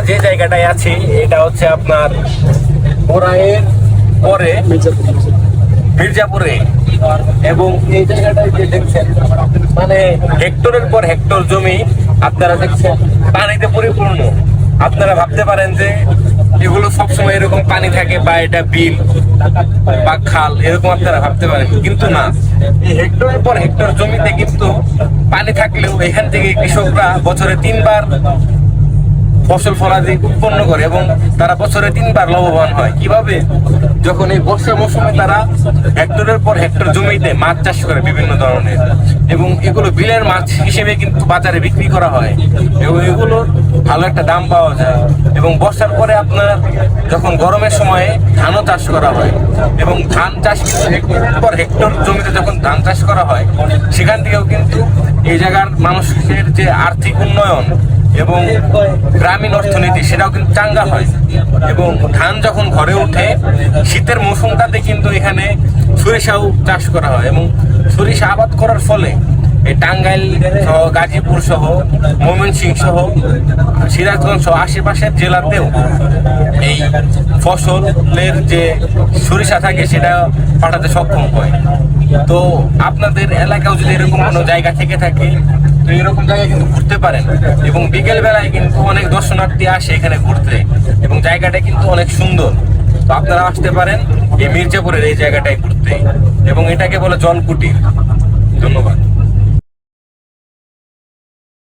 আমরা যে জায়গাটায় আছি এটা হচ্ছে আপনার বোরাইয়ের পরে মির্জাপুরে, এবং এই জায়গাটায় যে দেখছেন মানে হেক্টরের পর হেক্টর জমি আপনারা দেখছেন পানিতে পরিপূর্ণ। আপনারা ভাবতে পারেন যে এগুলো সবসময় এরকম পানি থাকে বা এটা বিল বা খাল এরকম আপনারা ভাবতে পারেন, কিন্তু না, এই হেক্টরের পর হেক্টর জমিতে কিন্তু পানি থাকলেও এখান থেকে কৃষকরা বছরে 3 বার ফসল ফলাদি উৎপন্ন করে এবং তারা বছরে 3 বার লাভবান হয়। কিভাবে? যখন এই বর্ষার মৌসুমে তারা হেক্টরের পর হেক্টর জমিতে মাছ চাষ করে বিভিন্ন ধরনের, এবং এগুলো বিলের মাছ হিসেবে কিন্তু বাজারে বিক্রি করা হয় এবং এগুলোর ভালো একটা দাম পাওয়া যায়। এবং বর্ষার পরে আপনার যখন গরমের সময়ে ধানও চাষ করা হয়, এবং ধান চাষ কিন্তু হেক্টরের পর হেক্টর জমিতে যখন ধান চাষ করা হয় সেখান থেকেও কিন্তু এই জায়গার মানুষের যে আর্থিক উন্নয়ন এবং গ্রামীণ অর্থনীতি সেটাও কিন্তু চাঙ্গা হয়। এবং ধান যখন ঘরে ওঠে শীতের মৌসুমটাতে কিন্তু এখানে সরিষাও চাষ করা হয়, এবং সরিষা আবাদ করার ফলে এই টাঙ্গাইল সহ গাজীপুর সহ ময়মনসিংহ সহ সিরাজগঞ্জ সহ আশেপাশের জেলাতেও এই ফসলের যে সরিষা থাকে সেটা পাঠাতে সক্ষম হয়। তো আপনাদের এলাকাও যদি এরকম কোনো জায়গা থেকে থাকে তো এরকম জায়গায় কিন্তু ঘুরতে পারেন, এবং বিকেল বেলায় কিন্তু অনেক দর্শনার্থী আসে এখানে ঘুরতে, এবং জায়গাটা কিন্তু অনেক সুন্দর। তো আপনারা আসতে পারেন এই মির্জাপুরের এই জায়গাটায় ঘুরতে, এবং এটাকে বলে জলকুটির। ধন্যবাদ।